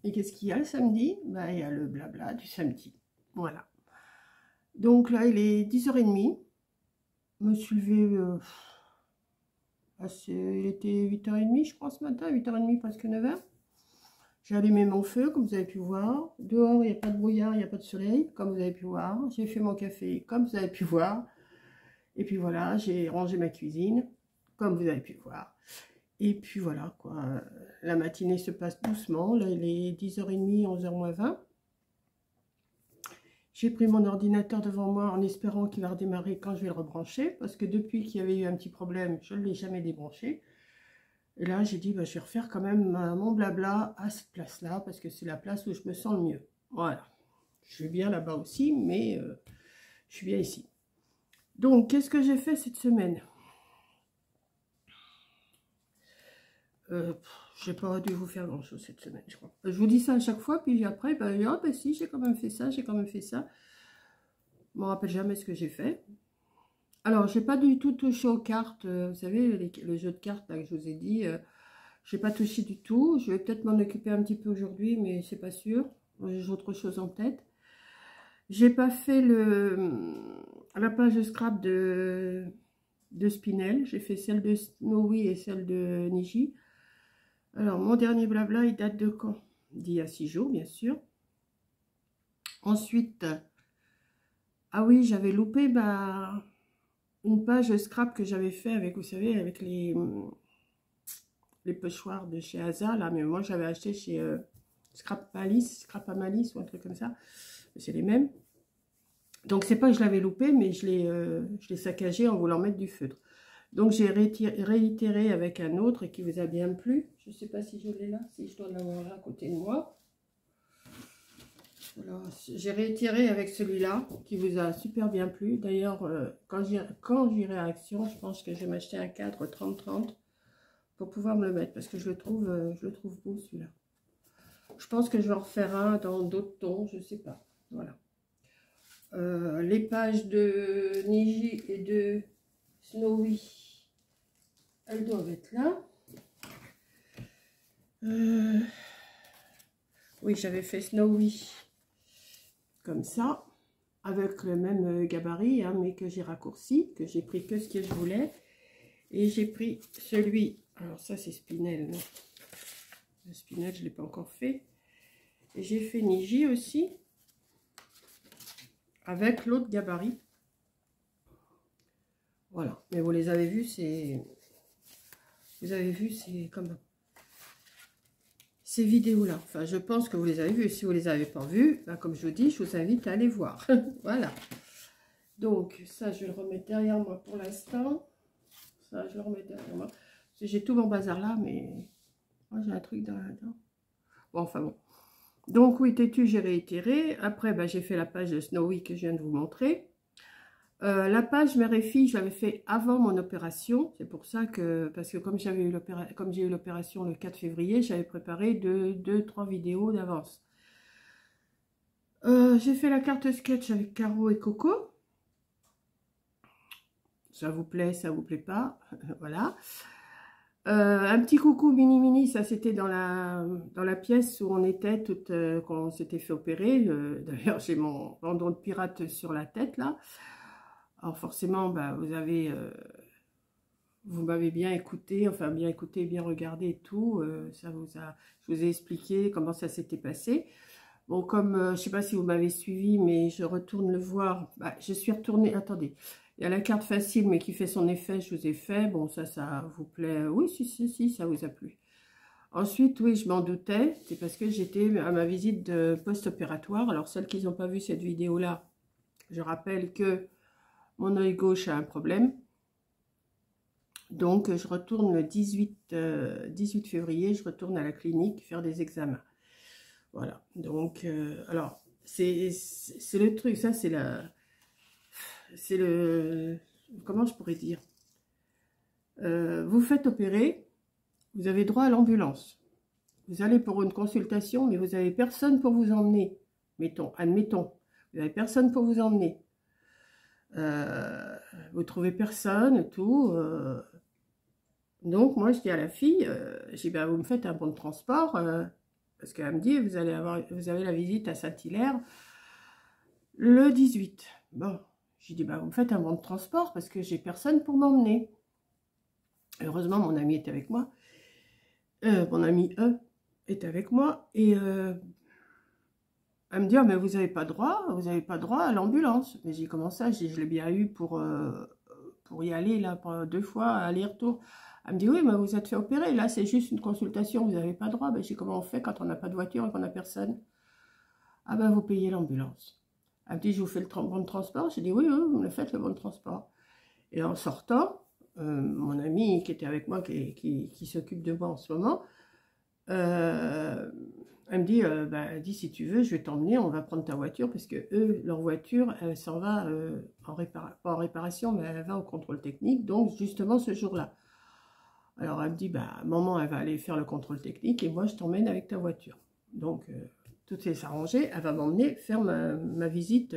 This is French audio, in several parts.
Et qu'est-ce qu'il y a le samedi? Bah, il y a le blabla du samedi. Voilà. Donc là, il est 10h30. Je me suis levée, il était 8h30, je crois, ce matin. 8h30, presque 9h. J'ai allumé mon feu, comme vous avez pu voir. Dehors, il n'y a pas de brouillard, il n'y a pas de soleil, comme vous avez pu voir. J'ai fait mon café, comme vous avez pu voir. Et puis voilà, j'ai rangé ma cuisine, comme vous avez pu voir. Et puis voilà, quoi. La matinée se passe doucement. Là, il est 10h30, 11h moins 20. J'ai pris mon ordinateur devant moi en espérant qu'il va redémarrer quand je vais le rebrancher. Parce que depuis qu'il y avait eu un petit problème, je ne l'ai jamais débranché. Et là, j'ai dit, bah, je vais refaire quand même mon blabla à cette place-là. Parce que c'est la place où je me sens le mieux. Voilà. Je suis bien là-bas aussi, mais je suis bien ici. Donc, qu'est-ce que j'ai fait cette semaine? Je n'ai pas dû vous faire grand chose cette semaine, je crois. Je vous dis ça à chaque fois, puis après, ben, oh, ben si, j'ai quand même fait ça, j'ai quand même fait ça. Je ne me rappelle jamais ce que j'ai fait. Alors, j'ai pas du tout touché aux cartes, vous savez, le jeu de cartes là, que je vous ai dit, j'ai pas touché du tout. Je vais peut-être m'en occuper un petit peu aujourd'hui, mais c'est pas sûr. J'ai autre chose en tête. J'ai pas fait la page de scrap de Spinel. J'ai fait celle de Snowy et celle de Niji. Alors, mon dernier blabla, il date de quand? D'il y a 6 jours, bien sûr. Ensuite, ah oui, j'avais loupé une page scrap que j'avais fait avec, vous savez, avec les pochoirs de chez Asa, là. Mais moi, j'avais acheté chez Scrap Amalis ou un truc comme ça. C'est les mêmes. Donc, c'est pas que je l'avais loupé, mais je l'ai saccagé en voulant mettre du feutre. Donc, j'ai réitéré avec un autre qui vous a bien plu. Je ne sais pas si je l'ai là, si je dois l'avoir là à côté de moi. Voilà, j'ai réitéré avec celui-là qui vous a super bien plu. D'ailleurs, quand j'irai à Action, je pense que je vais m'acheter un cadre 30-30 pour pouvoir me le mettre parce que je le trouve beau celui-là. Je pense que je vais en refaire un dans d'autres tons, je ne sais pas. Voilà. Les pages de Niji et de Snowy, elles doivent être là. Oui, j'avais fait Snowy comme ça, avec le même gabarit, hein, mais que j'ai raccourci, que j'ai pris que ce que je voulais. Et j'ai pris celui, alors ça c'est Spinel, non. Le Spinel, je ne l'ai pas encore fait. Et j'ai fait Niji aussi, avec l'autre gabarit. Voilà, mais vous les avez vus, c'est... Vous avez vu, c'est comme... Ces vidéos-là. Enfin, je pense que vous les avez vues. Si vous ne les avez pas vues, ben, comme je vous dis, je vous invite à aller voir. Voilà. Donc, ça, je vais le remettre derrière moi pour l'instant. Ça, je le remets derrière moi. J'ai tout mon bazar là, mais... Moi, j'ai un truc derrière. Bon, enfin bon. Donc, oui, têtu, j'ai réitéré. Après, ben, j'ai fait la page de Snowy que je viens de vous montrer. La page mère et fille, je l'avais fait avant mon opération. C'est pour ça que, parce que comme j'ai eu l'opération le 4 février, j'avais préparé 2-3 vidéos d'avance. J'ai fait la carte sketch avec Caro et Coco. Ça vous plaît pas. Voilà. Un petit coucou mini, ça c'était dans la pièce où on était quand on s'était fait opérer. D'ailleurs, j'ai mon bandeau de pirate sur la tête là. Alors forcément, bah, vous m'avez bien écouté, enfin bien écouté, bien regardé et tout. Je vous ai expliqué comment ça s'était passé. Bon, comme je ne sais pas si vous m'avez suivi, mais je retourne le voir. Bah, je suis retournée. Attendez, il y a la carte facile, mais qui fait son effet. Je vous ai fait. Bon, ça vous plaît. Oui, si, ça vous a plu. Ensuite, oui, je m'en doutais. C'est parce que j'étais à ma visite de post-opératoire. Alors, celles qui n'ont pas vu cette vidéo-là, je rappelle que mon œil gauche a un problème. Donc, je retourne le 18 février, je retourne à la clinique faire des examens. Voilà. Donc, alors, c'est le truc, ça, c'est le... Comment je pourrais dire? Vous faites opérer, vous avez droit à l'ambulance. Vous allez pour une consultation, mais vous n'avez personne pour vous emmener. Admettons, vous n'avez personne pour vous emmener. Vous trouvez personne, tout. Donc, moi, je dis à la fille, je dis, ben, vous me faites un bon de transport, Parce qu'elle me dit, vous avez la visite à Saint-Hilaire le 18. Bon, j'ai dit, bah, vous me faites un bon de transport parce que j'ai personne pour m'emmener. Heureusement, mon ami est avec moi. Mon ami est avec moi. Et elle me dit, ah, mais vous n'avez pas droit à l'ambulance. Mais j'ai dit, comment ça? Je l'ai bien eu pour y aller, là, 2 fois, aller-retour. Elle me dit, oui, mais vous êtes fait opérer. Là, c'est juste une consultation, vous n'avez pas droit. Ben, j'ai dit, comment on fait quand on n'a pas de voiture et qu'on n'a personne? Ah ben, vous payez l'ambulance. Elle me dit, je vous fais le bon de transport. J'ai dit, oui, oui, vous me faites le bon de transport. Et en sortant, mon ami qui était avec moi, qui s'occupe de moi en ce moment, elle me dit, bah, dis si tu veux, je vais t'emmener, on va prendre ta voiture, parce que eux, leur voiture, elle s'en va, pas en réparation, mais elle va au contrôle technique, donc justement ce jour-là. Alors elle me dit, bah, maman, elle va aller faire le contrôle technique, et moi je t'emmène avec ta voiture. Donc tout est s'arranger, elle va m'emmener faire ma visite,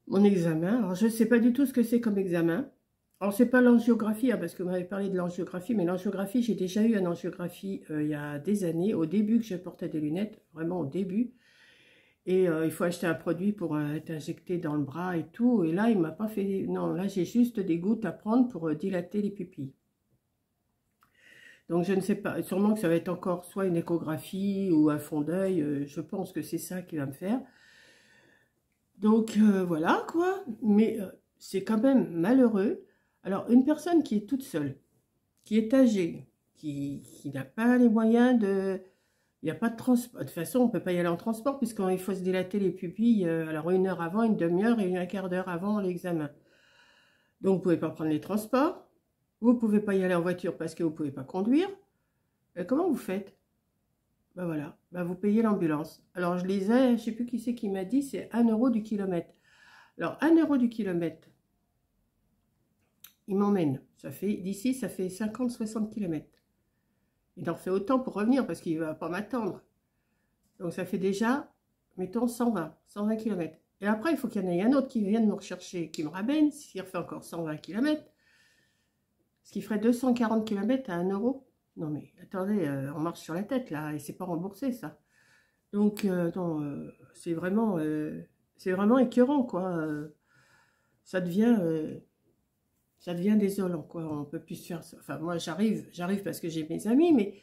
mon examen. Alors je ne sais pas du tout ce que c'est comme examen. Alors, c'est pas l'angiographie, hein, parce que vous m'avez parlé de l'angiographie, mais l'angiographie, j'ai déjà eu une angiographie il y a des années, au début que je portais des lunettes, vraiment au début. Et il faut acheter un produit pour être injecté dans le bras et tout. Et là, il m'a pas fait... Non, là, j'ai juste des gouttes à prendre pour dilater les pupilles. Donc, je ne sais pas, sûrement que ça va être encore soit une échographie ou un fond d'œil. Je pense que c'est ça qui va me faire. Donc, voilà, quoi. Mais c'est quand même malheureux. Alors, une personne qui est toute seule, qui est âgée, qui n'a pas les moyens de... Il n'y a pas de transport. De toute façon, on ne peut pas y aller en transport puisqu'il faut se dilater les pupilles. Alors, 1 heure avant, une demi-heure et un quart d'heure avant l'examen. Donc, vous ne pouvez pas prendre les transports. Vous ne pouvez pas y aller en voiture parce que vous ne pouvez pas conduire. Et comment vous faites? Ben voilà, ben vous payez l'ambulance. Alors, je lisais, je ne sais plus qui c'est qui m'a dit, c'est 1 euro du kilomètre. Alors, 1 euro du kilomètre, il m'emmène. D'ici, ça fait 50-60 km. Il en fait autant pour revenir parce qu'il ne va pas m'attendre. Donc ça fait déjà, mettons, 120 km. Et après, il faut qu'il y en ait un autre qui vienne me rechercher, qui me ramène, s'il refait encore 120 km. Ce qui ferait 240 km à 1 euro. Non mais, attendez, on marche sur la tête là, et c'est pas remboursé ça. Donc, c'est vraiment écœurant quoi. Ça devient désolant, quoi. On peut plus se faire ça. Enfin, moi, j'arrive parce que j'ai mes amis, mais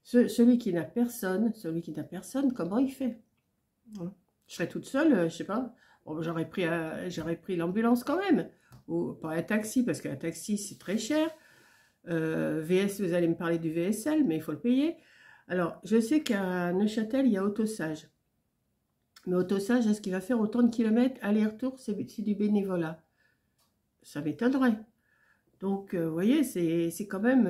celui qui n'a personne, comment il fait? Je serais toute seule, je sais pas. Bon, j'aurais pris l'ambulance quand même, ou pas un taxi, parce qu'un taxi, c'est très cher. VS, vous allez me parler du VSL, mais il faut le payer. Alors, je sais qu'à Neuchâtel, il y a Autosage. Mais Autosage, est-ce qu'il va faire autant de kilomètres aller-retour? C'est du bénévolat. Ça m'étonnerait. Donc, vous voyez, c'est quand même...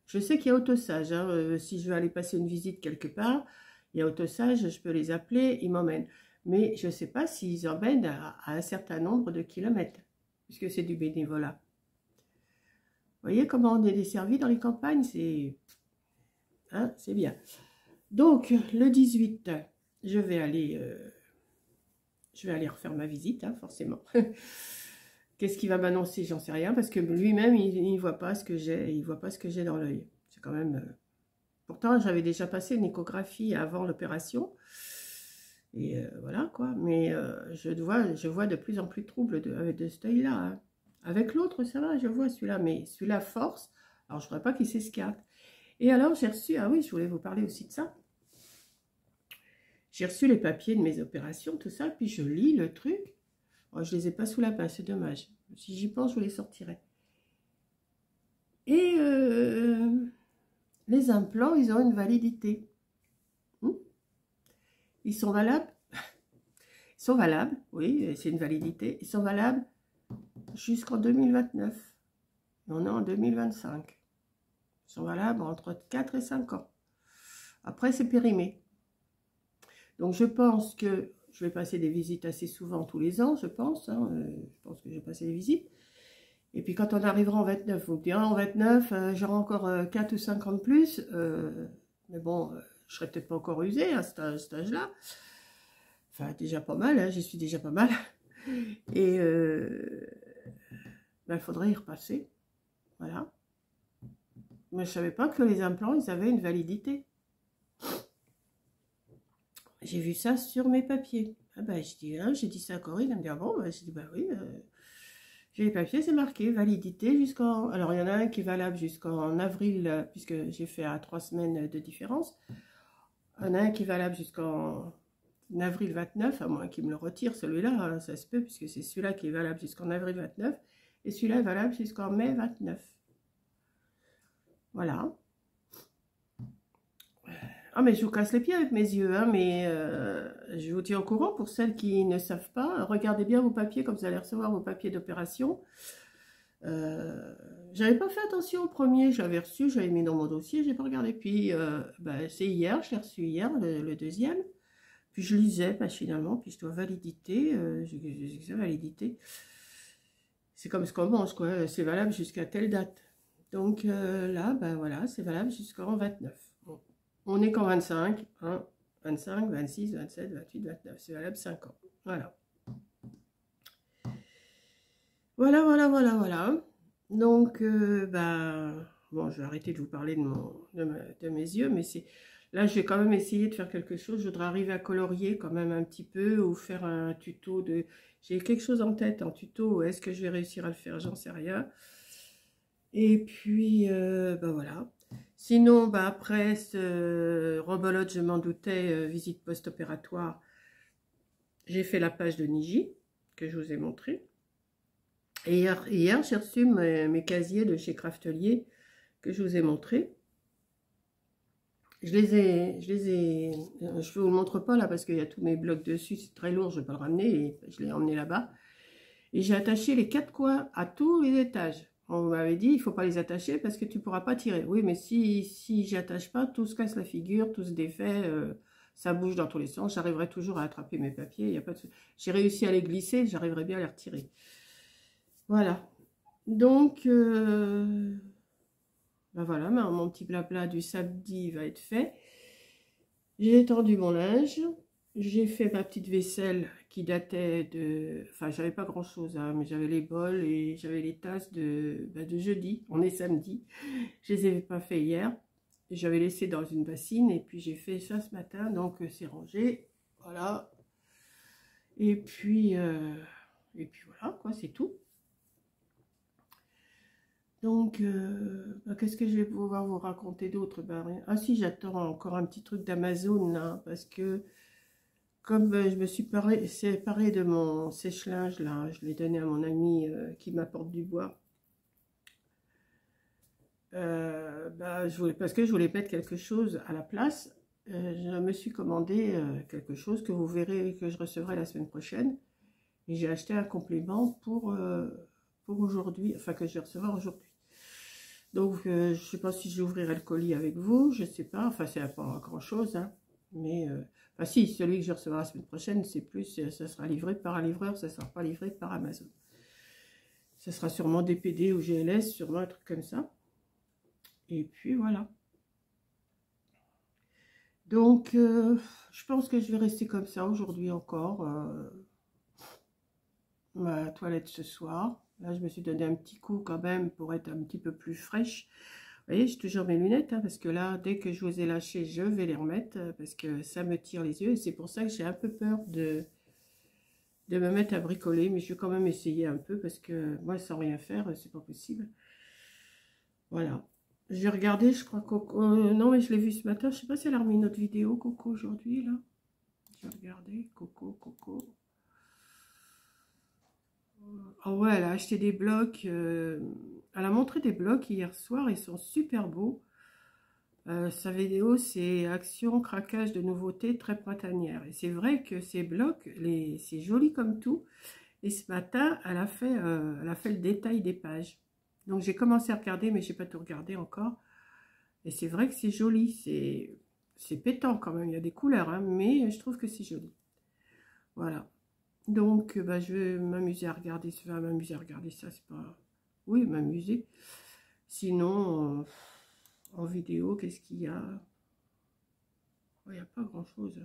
je sais qu'il y a Autosage. Hein, si je veux aller passer une visite quelque part, il y a Autosage, je peux les appeler, ils m'emmènent. Mais je ne sais pas s'ils emmènent à un certain nombre de kilomètres, puisque c'est du bénévolat. Vous voyez comment on est desservi dans les campagnes? C'est bien. Donc, le 18, je vais aller refaire ma visite, hein, forcément. Qu'est-ce qu'il va m'annoncer? J'en sais rien, parce que lui-même, il ne voit pas ce que j'ai dans l'œil. C'est quand même... Pourtant, j'avais déjà passé une échographie avant l'opération. Et voilà, quoi. Mais je vois de plus en plus de troubles avec de cet œil-là. Hein. Avec l'autre, ça va, je vois celui-là. Mais celui-là force. Alors, je ne voudrais pas qu'il s'escape. Et alors, j'ai reçu... Ah oui, je voulais vous parler aussi de ça. J'ai reçu les papiers de mes opérations, tout ça. Puis je lis le truc. Oh, je ne les ai pas sous la main, c'est dommage. Si j'y pense, je vous les sortirai. Et les implants, ils ont une validité. Ils sont valables. Ils sont valables, oui, c'est une validité. Ils sont valables jusqu'en 2029. Et on est en 2025. Ils sont valables entre 4 et 5 ans. Après, c'est périmé. Donc, je pense que je vais passer des visites assez souvent tous les ans, je pense. Hein, je pense que je vais passer des visites. Et puis, quand on arrivera en 29, vous me direz, en 29, j'aurai encore 4 ou 5 ans de plus. Mais bon, je serai peut-être pas encore usée à cet âge-là. Enfin, déjà pas mal, hein, j'y suis déjà pas mal. Et il faudrait y repasser. Voilà. Mais je ne savais pas que les implants, ils avaient une validité. j'ai vu ça sur mes papiers. Ah bah, je dis, hein, j'ai dit ça à Corinne, elle me dit, ah bon, bah, je dis, bah oui, j'ai les papiers, c'est marqué, validité jusqu'en... Alors, il y en a un qui est valable jusqu'en avril, puisque j'ai fait à 3 semaines de différence. Il y en a un qui est valable jusqu'en avril 29, à moins qu'il me le retire, celui-là, hein, ça se peut, puisque c'est celui-là qui est valable jusqu'en avril 29, et celui-là est valable jusqu'en mai 29. Voilà. Ah, mais je vous casse les pieds avec mes yeux, hein, mais je vous tiens au courant pour celles qui ne savent pas. Regardez bien vos papiers, comme vous allez recevoir vos papiers d'opération. J'avais pas fait attention au premier, j'avais reçu, j'avais mis dans mon dossier, j'ai pas regardé. Puis, bah, c'est hier, je l'ai reçu hier, le deuxième. Puis je lisais machinalement, puis je dois validité, j'ai validité. C'est comme ce qu'on mange, quoi. C'est valable jusqu'à telle date. Donc là, ben voilà, c'est valable jusqu'en 29. Bon. On est qu'en 25, hein, 25, 26, 27, 28, 29. C'est valable 5 ans. Voilà. Voilà, voilà, voilà, voilà. Donc, bon, je vais arrêter de vous parler de mes yeux, mais c'est... Là, je vais quand même essayer de faire quelque chose. Je voudrais arriver à colorier quand même un petit peu ou faire un tuto de... J'ai quelque chose en tête, un tuto. Est-ce que je vais réussir à le faire? J'en sais rien. Et puis, voilà. Sinon, après ce rebelote, je m'en doutais, visite post-opératoire, j'ai fait la page de Niji, que je vous ai montré. Et hier j'ai reçu mes casiers de chez Craftelier, que je vous ai montré. Je vous le montre pas là, parce qu'il y a tous mes blocs dessus, c'est très lourd, je vais pas le ramener, et je l'ai emmené là-bas. Et j'ai attaché les 4 coins à tous les étages. On m'avait dit, il ne faut pas les attacher parce que tu ne pourras pas tirer. Oui, mais si j'attache pas, tout se casse la figure, tout se défait, ça bouge dans tous les sens. J'arriverai toujours à attraper mes papiers. Y a pas de... J'ai réussi à les glisser, j'arriverai bien à les retirer. Voilà. Donc, voilà, mon petit blabla du samedi va être fait. J'ai étendu mon linge. J'ai fait ma petite vaisselle qui datait de... Enfin, j'avais pas grand-chose, hein, mais j'avais les bols et j'avais les tasses de jeudi. On est samedi. Je les avais pas fait hier. J'avais laissé dans une bassine et puis j'ai fait ça ce matin. Donc, c'est rangé. Voilà. Et puis voilà, quoi, c'est tout. Donc, qu'est-ce que je vais pouvoir vous raconter d'autre? Rien. Ah si, j'attends encore un petit truc d'Amazon, hein, parce que... Comme je me suis séparée de mon sèche-linge, là, je l'ai donné à mon ami qui m'apporte du bois. Parce que je voulais mettre quelque chose à la place. Je me suis commandé quelque chose que vous verrez que je recevrai la semaine prochaine. Et j'ai acheté un complément pour aujourd'hui, enfin que je vais recevoir aujourd'hui. Donc, je ne sais pas si j'ouvrirai le colis avec vous, je ne sais pas. Enfin, c'est pas grand-chose, hein. Mais, enfin si, celui que je recevrai la semaine prochaine, c'est plus, ça sera livré par un livreur, ça ne sera pas livré par Amazon. Ça sera sûrement DPD ou GLS, sûrement un truc comme ça. Et puis voilà. Donc, je pense que je vais rester comme ça aujourd'hui encore. Ma toilette ce soir. Là, je me suis donné un petit coup quand même pour être un petit peu plus fraîche. Vous voyez, j'ai toujours mes lunettes, hein, parce que là, dès que je vous ai lâché, je vais les remettre, parce que ça me tire les yeux. Et c'est pour ça que j'ai un peu peur de me mettre à bricoler. Mais je vais quand même essayer un peu, parce que moi, sans rien faire, c'est pas possible. Voilà. J'ai regardé, je crois, Coco... non, mais je l'ai vu ce matin. Je sais pas si elle a remis une autre vidéo, Coco, aujourd'hui, là. J'ai regardé, Coco. Oh ouais, elle a acheté des blocs. Elle a montré des blocs hier soir. Ils sont super beaux. Sa vidéo, c'est action, craquage de nouveautés très printanière. Et c'est vrai que ces blocs, c'est joli comme tout. Et ce matin, elle a fait le détail des pages. Donc j'ai commencé à regarder, mais j'ai pas tout regardé encore. Et c'est vrai que c'est joli. C'est pétant quand même. Il y a des couleurs, hein, mais je trouve que c'est joli. Voilà. Donc, je vais m'amuser à regarder ça. C'est pas... Oui, m'amuser. Sinon, en vidéo, qu'est-ce qu'il y a? Il n'y a pas grand-chose.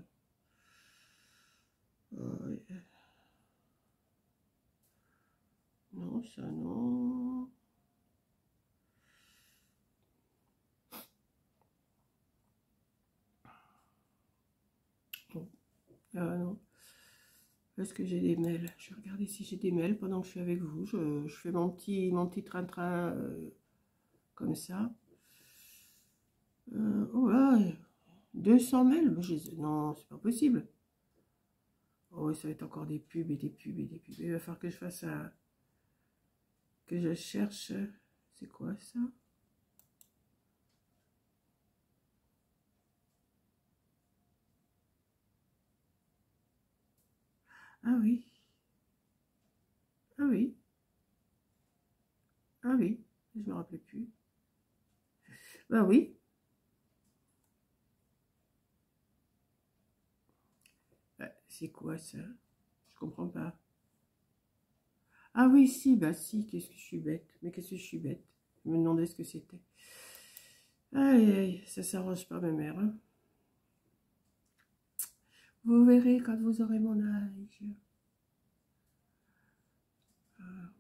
Non, ça non. Bon, Ah non. Est-ce que j'ai des mails? Je vais regarder si j'ai des mails pendant que je suis avec vous. Je fais mon petit train-train comme ça. Oh là, 200 mails? Non, c'est pas possible. Oh, ça va être encore des pubs et des pubs et des pubs. Il va falloir que je fasse un... que je cherche... C'est quoi ça? Ah oui. Ah oui. Ah oui. Je me rappelais plus. Bah oui. C'est quoi ça? Je comprends pas. Ah oui, si, bah si, qu'est-ce que je suis bête. Mais qu'est-ce que je suis bête. Je me demandais ce que c'était. Aïe, aïe, ça s'arrange pas, ma mère. Hein. Vous verrez quand vous aurez mon âge.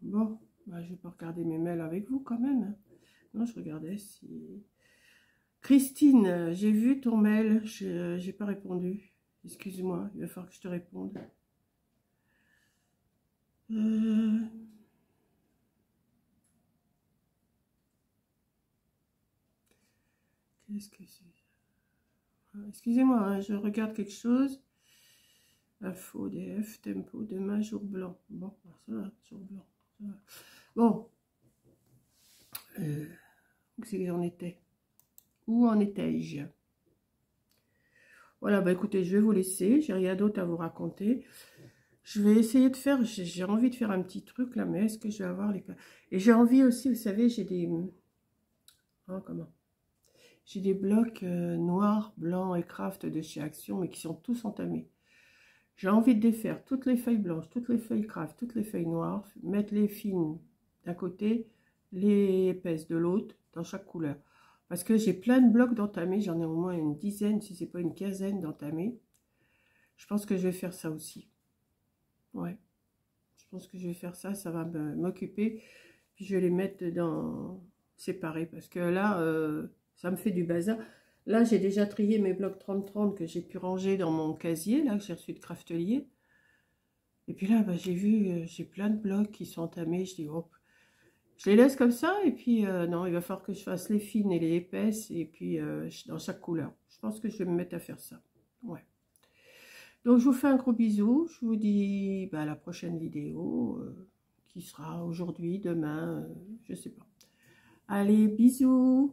Bon, bah, je vais pas regarder mes mails avec vous quand même. Hein. Non, je regardais si... Christine, j'ai vu ton mail, j'ai pas répondu. Excuse-moi, il va falloir que je te réponde. Qu'est-ce que c'est? Excusez-moi, hein, je regarde quelque chose. Info, DF, tempo, demain, jour blanc. Bon, ça va, jour blanc. Ça va. Bon. Où c'est que j'en étais? Où en étais-je? Voilà, bah écoutez, je vais vous laisser. J'ai rien d'autre à vous raconter. Je vais essayer de faire, j'ai envie de faire un petit truc là, mais est-ce que je vais avoir les... Et j'ai envie aussi, vous savez, j'ai des... Oh, comment? J'ai des blocs noirs, blancs et craft de chez Action, mais qui sont tous entamés. J'ai envie de défaire toutes les feuilles blanches, toutes les feuilles craft, toutes les feuilles noires, mettre les fines d'un côté, les épaisses de l'autre, dans chaque couleur. Parce que j'ai plein de blocs d'entamés, j'en ai au moins une dizaine, si c'est pas une quinzaine d'entamés. Je pense que je vais faire ça aussi. Ouais, je pense que je vais faire ça, ça va m'occuper. Puis je vais les mettre dans séparés, parce que là, ça me fait du bazar. Là, j'ai déjà trié mes blocs 30-30 que j'ai pu ranger dans mon casier, là, que j'ai reçu de Craftelier. Et puis là, bah, j'ai vu, j'ai plein de blocs qui sont entamés. Je dis, hop, je les laisse comme ça. Et puis, non, il va falloir que je fasse les fines et les épaisses. Et puis, dans chaque couleur. Je pense que je vais me mettre à faire ça. Ouais. Donc, je vous fais un gros bisou. Je vous dis bah, à la prochaine vidéo, qui sera aujourd'hui, demain, je sais pas. Allez, bisous!